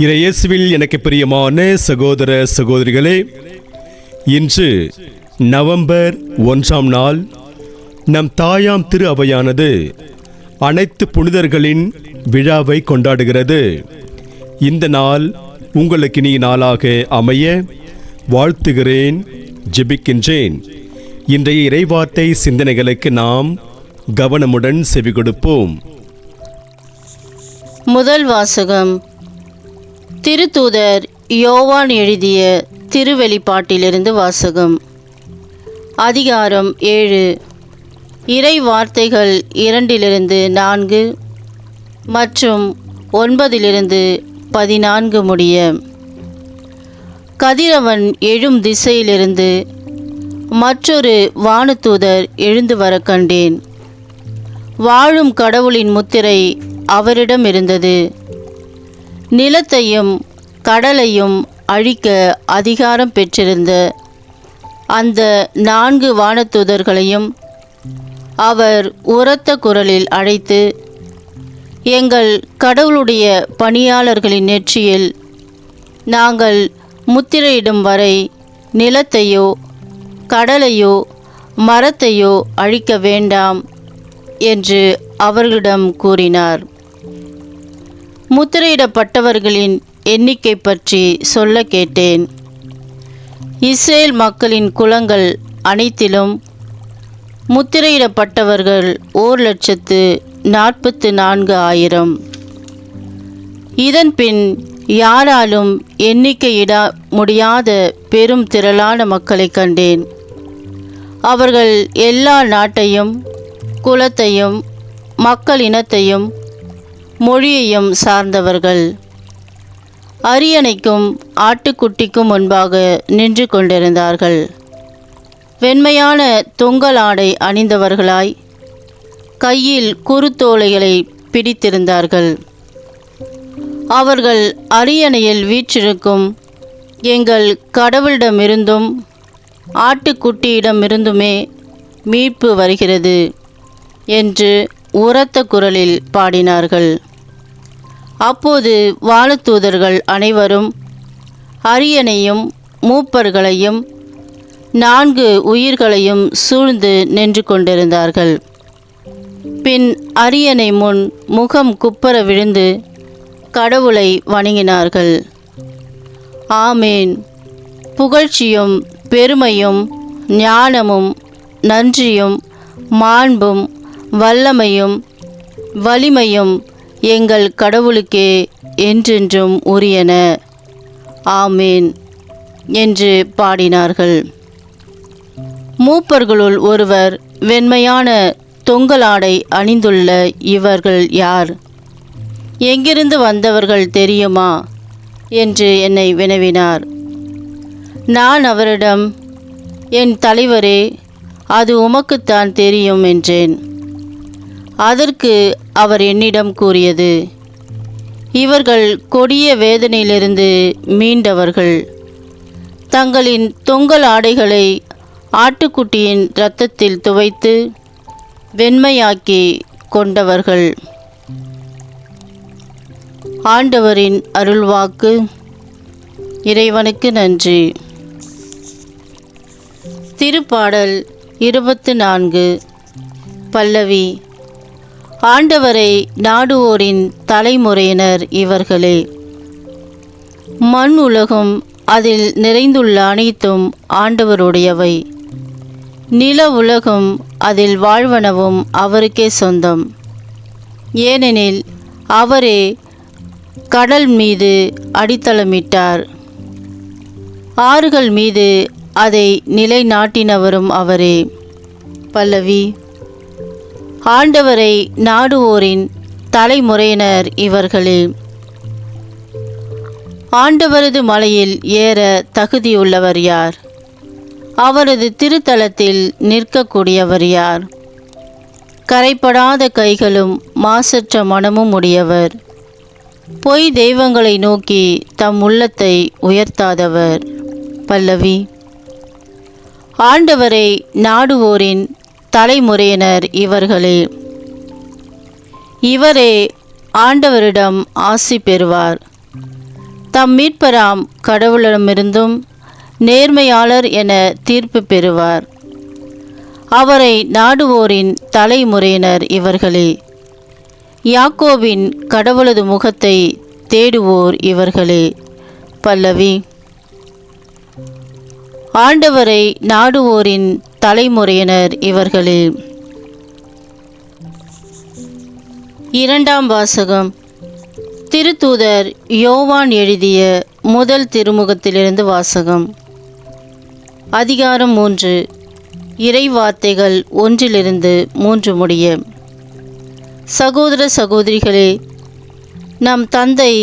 இயேசுவில் எனக்கு பிரியமான சகோதர சகோதரிகளே, இன்று நவம்பர் 1ஆம் நாள் நம் தாயாம் திரு அவையானது அனைத்து புனிதர்களின் விழாவை கொண்டாடுகிறது. இந்த நாள் உங்களுக்கு இனிய நாளாக அமைய வாழ்த்துகிறேன், ஜெபிக்கின்றேன். இன்றைய இறைவார்த்தை சிந்தனைகளுக்கு நாம் கவனமுடன் செவி கொடுப்போம். முதல் வாசகம் திருத்தூதர் யோவான் எழுதிய திருவெளிப்பாட்டிலிருந்து வாசகம். அதிகாரம் 7, இறை வார்த்தைகள் 2-4 மற்றும் 9-14 முடிய. கதிரவன் எழும் திசையிலிருந்து மற்றொரு வானதூதர் எழுந்து வர கண்டேன். வாழும் கடவுளின் முத்திரை அவரிடம் இருந்தது. நிலத்தையும் கடலையும் அழிக்க அதிகாரம் பெற்றிருந்த அந்த 4 வானதூதர்களையும் அவர் உரத்த குரலில் அழைத்து, எங்கள் கடவுளுடைய பணியாளர்களின் நெற்றியில் நாங்கள் முத்திரையிடும் வரை நிலத்தையோ கடலையோ மரத்தையோ அழிக்க வேண்டாம் என்று அவர்களிடம் கூறினார். முத்திரையிடப்பட்டவர்களின் எண்ணிக்கை பற்றி சொல்ல கேட்டேன். இஸ்ரேல் மக்களின் குலங்கள் அனைத்திலும் முத்திரையிடப்பட்டவர்கள் 1,44,000. இதன் பின் யாராலும் எண்ணிக்கையிட முடியாத பெரும் திரளான மக்களை கண்டேன். அவர்கள் எல்லா நாட்டையும் குலத்தையும் மக்கள் இனத்தையும் மொழியையும் சார்ந்தவர்கள். அரியணைக்கும் ஆட்டுக்குட்டிக்கும் முன்பாக நின்று கொண்டிருந்தார்கள். வெண்மையான தொங்கலாடை அணிந்தவர்களாய் கையில் குருத்தோலைகளை பிடித்திருந்தார்கள். அவர்கள் அரியணையில் வீற்றிருக்கும் எங்கள் கடவுளிடமிருந்தும் ஆட்டுக்குட்டியிடமிருந்துமே மீட்பு வருகிறது என்று உரத்த குரலில் பாடினார்கள். அப்போது வானதூதர்கள் அனைவரும் அரியணையும் மூப்பர்களையும் 4 உயிர்களையும் சூழ்ந்து நின்று கொண்டிருந்தார்கள். பின் அரியணை முன் முகம் குப்பர விழுந்து கடவுளை வணங்கினார்கள். ஆமேன். புகழ்ச்சியும் பெருமையும் ஞானமும் நன்றியும் மாண்பும் வல்லமையும் வலிமையும் எங்கள் கடவுளுக்கே என்றென்றும் உரியன. ஆமேன் என்று பாடினார்கள். மூப்பர்களுள் ஒருவர், வெண்மையான தொங்கலாடை அணிந்துள்ள இவர்கள் யார்? எங்கிருந்து வந்தவர்கள் தெரியுமா என்று என்னை வினவினார். நான் அவரிடம், என் தலைவரே, அது உமக்குத்தான் தெரியும் என்றேன். அதற்கு அவர் என்னிடம் கூறியது, இவர்கள் கொடிய வேதனையிலிருந்து மீண்டவர்கள். தங்களின் தொங்கல் ஆடைகளை ஆட்டுக்குட்டியின் இரத்தத்தில் துவைத்து வெண்மையாக்கி கொண்டவர்கள். ஆண்டவரின் அருள்வாக்கு. இறைவனுக்கு நன்றி. திருப்பாடல் 24. பல்லவி. ஆண்டவரை நாடுவோரின் தலைமுறையினர் இவர்களே. மண் உலகும் அதில் நிறைந்துள்ள அனைத்தும் ஆண்டவருடையவை. நில உலகும் அதில் வாழ்வனவும் அவருக்கே சொந்தம். ஏனெனில் அவரே கடல் மீது அடித்தளமிட்டார், ஆறுகள் மீது அதை நிலைநாட்டினவரும் அவரே. பல்லவி. ஆண்டவரை நாடுவோரின் தலைமுறையினர் இவர்களே. ஆண்டவரது மலையில் ஏற தகுதியுள்ளவர் யார்? அவரது திருத்தலத்தில் நிற்கக்கூடியவர் யார்? கரைப்படாத கைகளும் மாசற்ற மனமும் உடையவர், பொய் தெய்வங்களை நோக்கி தம் உள்ளத்தை உயர்த்தாதவர். பல்லவி. ஆண்டவரை நாடுவோரின் தலைமுறையினர் இவர்களே. இவரே ஆண்டவரிடம் ஆசி பெறுவார். தம் மீட்பராம் கடவுளிடமிருந்தும் நேர்மையாளர் என தீர்ப்பு பெறுவார். அவரை நாடுவோரின் தலைமுறையினர் இவர்களே. யாக்கோபின் கடவுளது முகத்தை தேடுவோர் இவர்களே. பல்லவி. ஆண்டவரை நாடுவோரின் தலைமுறையினர் இவர்களே. இரண்டாம் வாசகம். திருத்தூதர் யோவான் எழுதிய முதல் திருமுகத்திலிருந்து வாசகம். அதிகாரம் 3. இறை வார்த்தைகள் 1-3 முடிய. சகோதர சகோதரிகளே, நம் தந்தை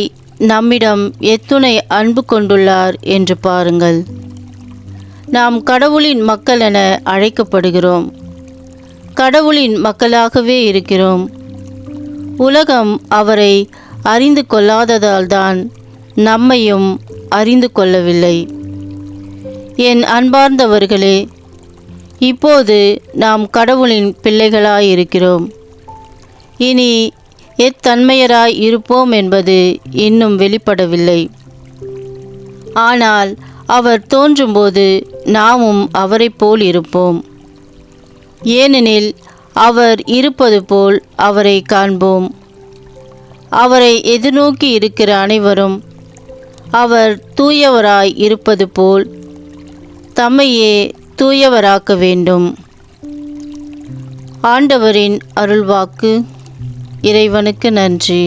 நம்மிடம் எத்துணை அன்பு கொண்டுள்ளார் என்று பாருங்கள். நாம் கடவுளின் மக்கள் என அழைக்கப்படுகிறோம். கடவுளின் மக்களாகவே இருக்கிறோம். உலகம் அவரை அறிந்து கொள்ளாததால்தான் நம்மையும் அறிந்து கொள்ளவில்லை. என் அன்பார்ந்தவர்களே, இப்போது நாம் கடவுளின் பிள்ளைகளாயிருக்கிறோம். இனி எத்தன்மையராய் இருப்போம் என்பது இன்னும் வெளிப்படவில்லை. ஆனால் அவர் தோன்றும்போது நாமும் அவரைப் போல் இருப்போம். ஏனெனில் அவர் இருப்பது போல் அவரை காண்போம். அவரை எதிர்நோக்கி இருக்கிற அனைவரும் அவர் தூயவராய் இருப்பது போல் தம்மையே தூயவராக்க வேண்டும். ஆண்டவரின் அருள்வாக்கு. இறைவனுக்கு நன்றி.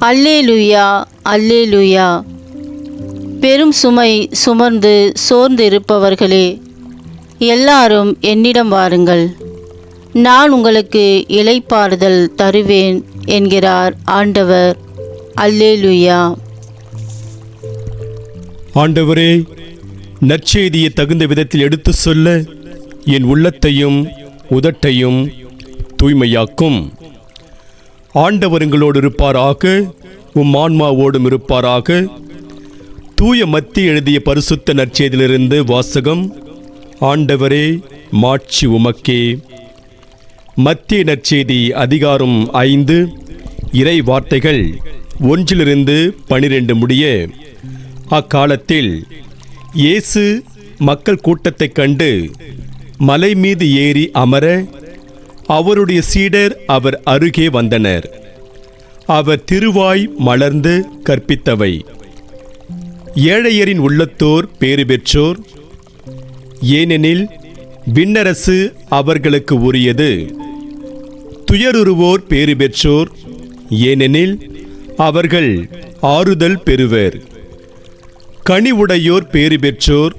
அல்லேலூயா, அல்லேலூயா. பெரும் சுமை சுமந்து சோர்ந்து இருப்பவர்களே, எல்லாரும் என்னிடம் வாருங்கள், நான் உங்களுக்கு இளைப்பாறுதல் தருவேன் என்கிறார் ஆண்டவர். அல்லேலூயா. ஆண்டவரே, நற்செய்தியை தகுந்த விதத்தில் எடுத்து சொல்ல என் உள்ளத்தையும் உதட்டையும் தூய்மையாக்கும். ஆண்டவர் எங்களோடு இருப்பாராக, உம் ஆன்மாவோடும் இருப்பாராக. தூய மத்தி எழுதிய பரிசுத்த நற்செய்தியிலிருந்து வாசகம். ஆண்டவரே, மாட்சி உமக்கே. மத்திய நற்செய்தி அதிகாரம் 5 இறை வார்த்தைகள் 1-12 முடிய. அக்காலத்தில் இயேசு மக்கள் கூட்டத்தைக் கண்டு மலை மீது ஏறி அமர அவருடைய சீடர் அவர் அருகே வந்தனர். அவர் திருவாய் மலர்ந்து கற்பித்தவை. ஏழையரின் உள்ளத்தோர் பேறு பெற்றோர், ஏனெனில் விண்ணரசு அவர்களுக்கு உரியது. துயருறுவோர் பேறு பெற்றோர், ஏனெனில் அவர்கள் ஆறுதல் பெறுவர். கனிவுடையோர் பேறு பெற்றோர்,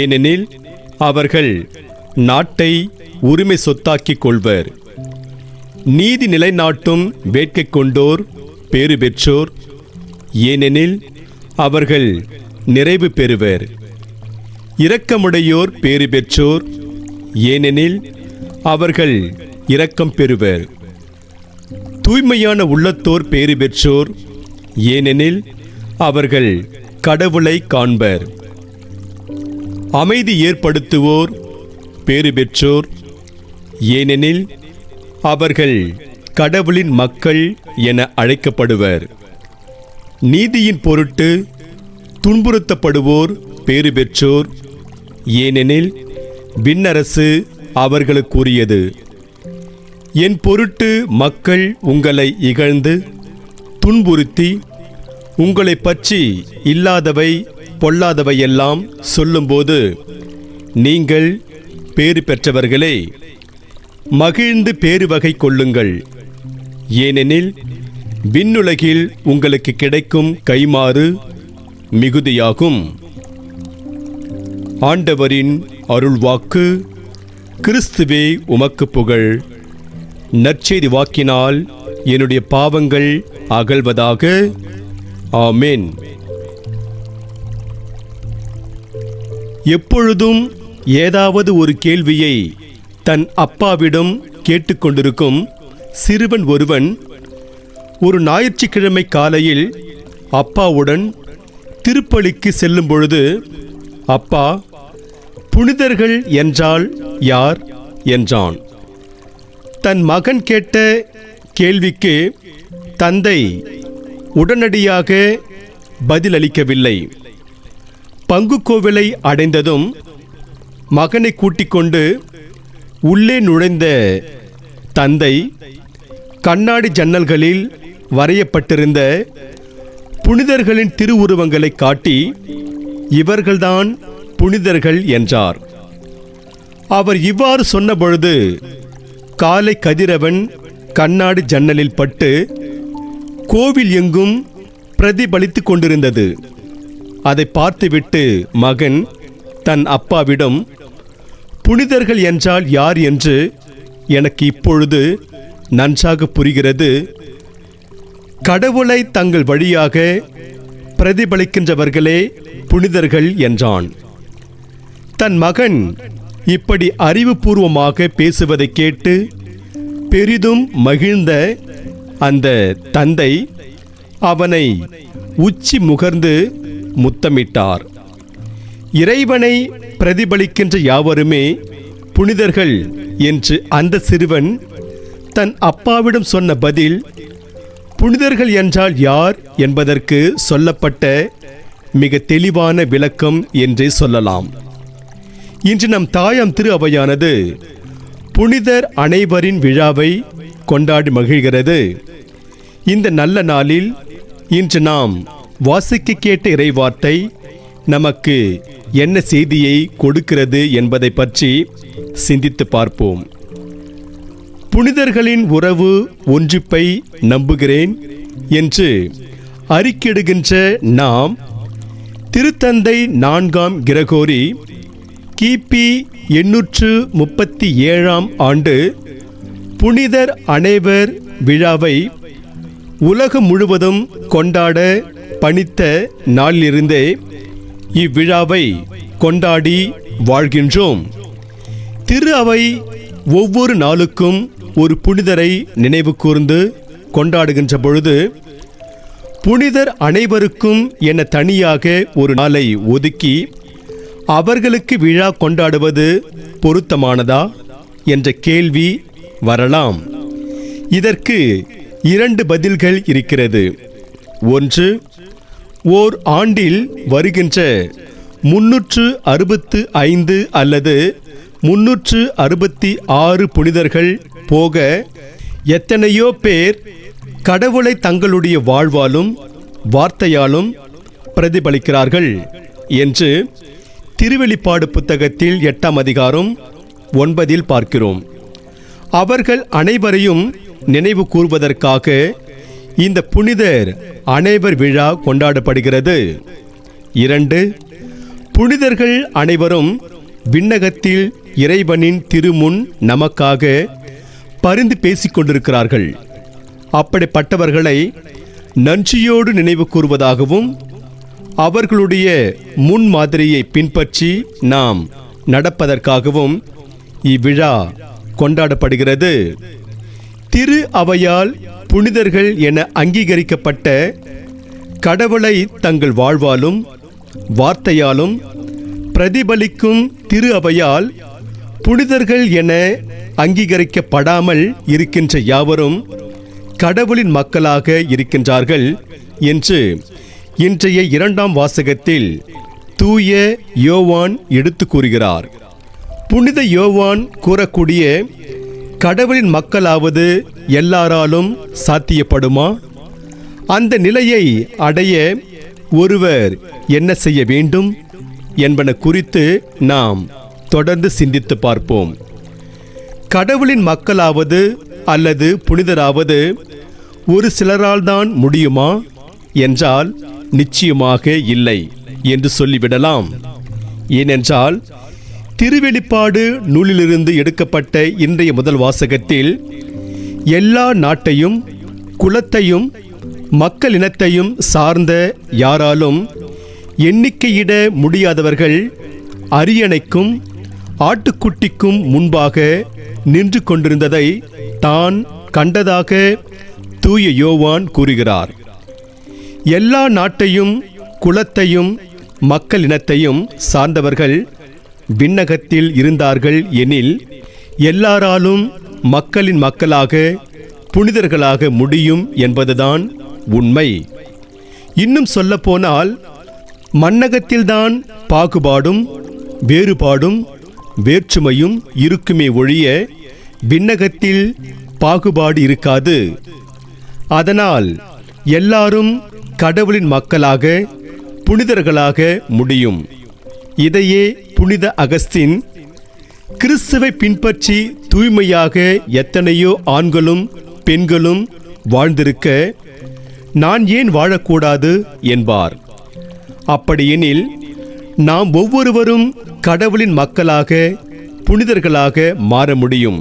ஏனெனில் அவர்கள் நாட்டை உரிமை சொத்தாக்கிக் கொள்வர். நீதி நிலைநாட்டும் வேட்கை கொண்டோர் பேறு பெற்றோர், ஏனெனில் அவர்கள் நிறைவு பெறுவர். இரக்கமுடையோர் பேறு பெற்றோர், ஏனெனில் அவர்கள் இரக்கம் பெறுவர். தூய்மையான உள்ளத்தோர் பேறு பெற்றோர், ஏனெனில் அவர்கள் கடவுளை காண்பர். அமைதி ஏற்படுத்துவோர் பேறு பெற்றோர், ஏனெனில் அவர்கள் கடவுளின் மக்கள் என அழைக்கப்படுவர். நீதியின் பொருட்டு துன்புறுத்தப்படுவோர் பேறு பெற்றோர், ஏனெனில் விண்ணரசு அவர்களுக்குரியது. என் பொருட்டு மக்கள் உங்களை இகழ்ந்து துன்புறுத்தி உங்களை பற்றி இல்லாதவை பொல்லாதவையெல்லாம் சொல்லும்போது நீங்கள் பேறு பெற்றவர்களே, மகிழ்ந்து பேறு வகை கொள்ளுங்கள். ஏனெனில் விண்ணுலகில் உங்களுக்கு கிடைக்கும் கைமாறு மிகுதியாகும். ஆண்டவரின் அருள்வாக்கு. கிறிஸ்துவே உமக்கு புகழ். நற்செய்தி வாக்கினால் என்னுடைய பாவங்கள் அகல்வதாக. ஆமென். எப்பொழுதும் ஏதாவது ஒரு கேள்வியை தன் அப்பாவிடம் கேட்டுக்கொண்டிருக்கும் சிறுவன் ஒருவன் ஒரு ஞாயிற்றுக்கிழமை காலையில் அப்பாவுடன் திருப்பலிக்கு செல்லும் பொழுது, அப்பா, புனிதர்கள் என்றால் யார் என்றான். தன் மகன் கேட்ட கேள்விக்கு தந்தை உடனடியாக பதிலளிக்கவில்லை. பங்கு கோவிலை அடைந்ததும் மகனை கூட்டிக் கொண்டு உள்ளே நுழைந்த தந்தை கண்ணாடி ஜன்னல்களில் வரையப்பட்டிருந்த புனிதர்களின் திருவுருவங்களை காட்டி, இவர்கள்தான் புனிதர்கள் என்றார். அவர் இவ்வாறு சொன்னபொழுது காலை கதிரவன் கண்ணாடி ஜன்னலில் பட்டு கோவில் எங்கும் பிரதிபலித்துக் கொண்டிருந்தது. அதை பார்த்துவிட்டு மகன் தன் அப்பாவிடம், புனிதர்கள் என்றால் யார் என்று எனக்கு இப்பொழுது நன்றாக புரிகிறது. கடவுளை தங்கள் வழியாக பிரதிபலிக்கின்றவர்களே புனிதர்கள் என்றான். தன் மகன் இப்படி அறிவுபூர்வமாக பேசுவதை கேட்டு பெரிதும் மகிழ்ந்த அந்த தந்தை அவனை உச்சி முகர்ந்து முத்தமிட்டார். இறைவனை பிரதிபலிக்கின்ற யாவருமே புனிதர்கள் என்று அந்த சிறுவன் தன் அப்பாவிடம் சொன்ன பதில், புனிதர்கள் என்றால் யார் என்பதற்கு சொல்லப்பட்ட மிக தெளிவான விளக்கம் என்றே சொல்லலாம். இன்று நம் தாயாம் திரு அவையானது புனிதர் அனைவரின் விழாவை கொண்டாடி மகிழ்கிறது. இந்த நல்ல நாளில் இன்று நாம் வாசிக்க கேட்ட இறைவார்த்தை நமக்கு என்ன செய்தியை கொடுக்கிறது என்பதை பற்றி சிந்தித்து பார்ப்போம். புனிதர்களின் உறவு ஒன்றிப்பை நம்புகிறேன் என்று அறிக்கையிடுகின்ற நாம், திருத்தந்தை 4ஆம் கிரகோரி கிபி 837ஆம் ஆண்டு புனிதர் அனைவர் விழாவை உலகம் முழுவதும் கொண்டாட பணித்த நாளிலிருந்தே இவ்விழாவை கொண்டாடி வாழ்கின்றோம். திரு அவை ஒவ்வொரு நாளுக்கும் ஒரு புனிதரை நினைவு கூர்ந்து கொண்டாடுகின்ற பொழுது, புனிதர் அனைவருக்கும் என தனியாக ஒரு நாளை ஒதுக்கி அவர்களுக்கு விழா கொண்டாடுவது பொருத்தமானதா என்ற கேள்வி வரலாம். இதற்கு 2 பதில்கள் இருக்கிறது. ஒன்று, ஓர் ஆண்டில் வருகின்ற 365 அல்லது 366 புனிதர்கள் போக எத்தனையோ பேர் கடவுளை தங்களுடைய வாழ்வாலும் வார்த்தையாலும் பிரதிபலிக்கிறார்கள் என்று திருவெளிப்பாடு புத்தகத்தில் 8ஆம் அதிகாரம் 9இல் பார்க்கிறோம். அவர்கள் அனைவரையும் நினைவு கூர்வதற்காக இந்த புனிதர் அனைவர் விழா கொண்டாடப்படுகிறது. 2, புனிதர்கள் அனைவரும் விண்ணகத்தில் இறைவனின் திருமுன் நமக்காக பரிந்து பேசிக் கொண்டிருக்கிறார்கள். அப்படிப்பட்டவர்களை நன்றியோடு நினைவு கூர்வதாகவும் அவர்களுடைய முன்மாதிரியை பின்பற்றி நாம் நடப்பதற்காகவும் இவ்விழா கொண்டாடப்படுகிறது. திரு அவையால் புனிதர்கள் என அங்கீகரிக்கப்பட்ட கடவுளை தங்கள் வாழ்வாலும் வார்த்தையாலும் பிரதிபலிக்கும் திரு அவையால் புனிதர்கள் என அங்கீகரிக்கப்படாமல் இருக்கின்ற யாவரும் கடவுளின் மக்களாக இருக்கின்றார்கள் என்று இன்றைய 2ஆம் வாசகத்தில் தூய யோவான் எடுத்து கூறுகிறார். புனித யோவான் கூறக்கூடிய கடவுளின் மக்களாவது எல்லாராலும் சாத்தியப்படுமா? அந்த நிலையை அடைய ஒருவர் என்ன செய்ய வேண்டும் என்பன குறித்து நாம் தொடர்ந்து சிந்தித்து பார்ப்போம். கடவுளின் மக்களாவது அல்லது புனிதராவது ஒரு சிலரால் தான் முடியுமா என்றால் நிச்சயமாக இல்லை என்று சொல்லிவிடலாம். ஏனென்றால் திருவெளிப்பாடு நூலிலிருந்து எடுக்கப்பட்ட இன்றைய முதல் வாசகத்தில் எல்லா நாட்டையும் குலத்தையும் மக்கள் இனத்தையும் சார்ந்த யாராலும் எண்ணிக்கையிட முடியாதவர்கள் அரியணைக்கும் ஆட்டுக்குட்டிக்கும் முன்பாக நின்று கொண்டிருந்ததை தான் கண்டதாக தூய யோவான் கூறுகிறார். எல்லா நாட்டையும் குலத்தையும் மக்கள் இனத்தையும் சார்ந்தவர்கள் விண்ணகத்தில் இருந்தார்கள் எனில் எல்லாராலும் மக்களின் மக்களாக புனிதர்களாக முடியும் என்பதுதான் உண்மை. இன்னும் சொல்லப்போனால் மண்ணகத்தில்தான் பாகுபாடும் வேறுபாடும் வேற்றுமையும் இருக்குமே ஒழிய விண்ணகத்தில் பாகுபாடு இருக்காது. அதனால் எல்லாரும் கடவுளின் மக்களாக புனிதர்களாக முடியும். இதையே புனித அகஸ்தின் கிறிஸ்துவை பின்பற்றி தூய்மையாக எத்தனையோ ஆண்களும் பெண்களும் வாழ்ந்திருக்க நான் ஏன் வாழக்கூடாது என்பார். அப்படியெனில் நாம் ஒவ்வொருவரும் கடவுளின் மக்களாக புனிதர்களாக மாற முடியும்.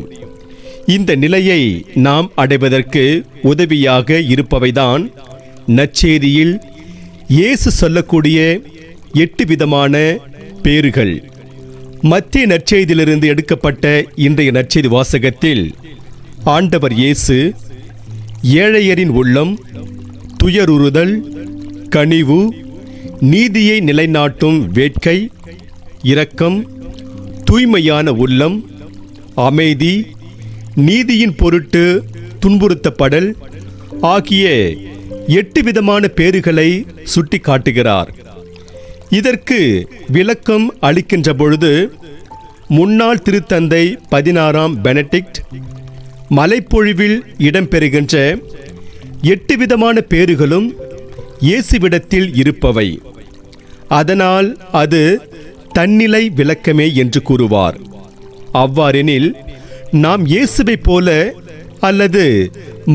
இந்த நிலையை நாம் அடைவதற்கு உதவியாக இருப்பவைதான் நற்செய்தியில் இயேசு சொல்லக்கூடிய 8 விதமான பேறுகள். மத்திய நற்செய்தியிலிருந்து எடுக்கப்பட்ட இன்றைய நற்செய்தி வாசகத்தில் ஆண்டவர் இயேசு ஏழையரின் உள்ளம், துயருறுதல், கனிவு, நீதியை நிலைநாட்டும் வேட்கை, இரக்கம், தூய்மையான உள்ளம், அமைதி, நீதியின் பொருட்டு துன்புறுத்தப்படல் ஆகிய 8 விதமான பேறுகளை சுட்டி காட்டுகிறார். இதற்கு விளக்கம் அளிக்கின்ற பொழுது முன்னாள் திருத்தந்தை 16ஆம் பெனடிக்ட் மலைப்பொழிவில் இடம்பெறுகின்ற 8 விதமான பேறுகளும் இயேசுவிடத்தில் இருப்பவை. அதனால் அது தன்னிலை விளக்கமே என்று கூறுவார். அவ்வாறெனில் நாம் இயேசுவை போல அல்லது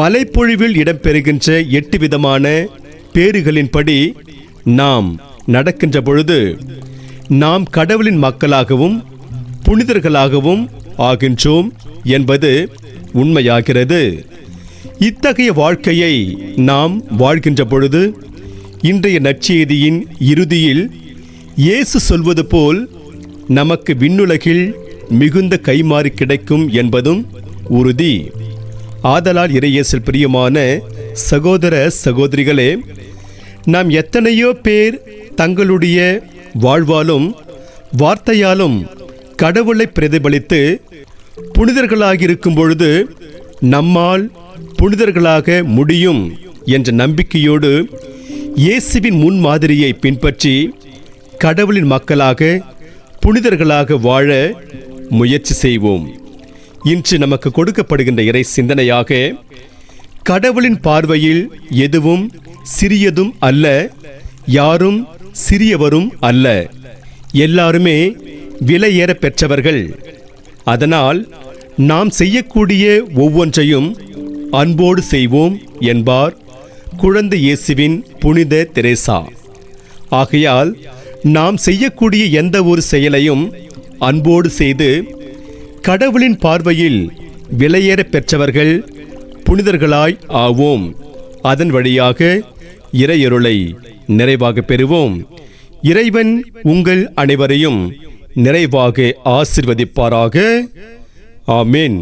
மலைப்பொழிவில் இடம்பெறுகின்ற 8 விதமான பேறுகளின்படி நாம் நடக்கின்ற பொழுது நாம் கடவுளின் மக்களாகவும் புனிதர்களாகவும் ஆகின்றோம் என்பது உண்மையாகிறது. இத்தகைய வாழ்க்கையை நாம் வாழ்கின்ற பொழுது இன்றைய நற்செய்தியின் இறுதியில் இயேசு சொல்வது போல் நமக்கு விண்ணுலகில் மிகுந்த கைமாறு கிடைக்கும் என்பதும் உறுதி. ஆதலால் இறையேசில் பிரியமான சகோதர சகோதரிகளே, நாம் எத்தனையோ பேர் தங்களுடைய வாழ்வாலும் வார்த்தையாலும் கடவுளை பிரதிபலித்து புனிதர்களாகியிருக்கும் பொழுது நம்மால் புனிதர்களாக முடியும் என்ற நம்பிக்கையோடு இயேசுவின் முன்மாதிரியை பின்பற்றி கடவுளின் மக்களாக புனிதர்களாக வாழ முயற்சி செய்வோம். இன்று நமக்கு கொடுக்கப்படுகின்ற இறை சிந்தனையாக, கடவுளின் பார்வையில் எதுவும் சிறியதும் அல்ல, யாரும் சிறியவரும் அல்ல, எல்லாருமே விலையேற பெற்றவர்கள். அதனால் நாம் செய்யக்கூடிய ஒவ்வொன்றையும் அன்போடு செய்வோம் என்பார் குழந்தை இயேசுவின் புனித தெரேசா. ஆகையால் நாம் செய்யக்கூடிய எந்த ஒரு செயலையும் அன்போடு செய்து கடவுளின் பார்வையில் விலையேற பெற்றவர்கள் புனிதர்களாய் ஆவோம். அதன் வழியாக இறையருளை நிறைவாக பெறுவோம். இறைவன் உங்கள் அனைவரையும் நிறைவாக ஆசீர்வதிப்பாராக. ஆமென்.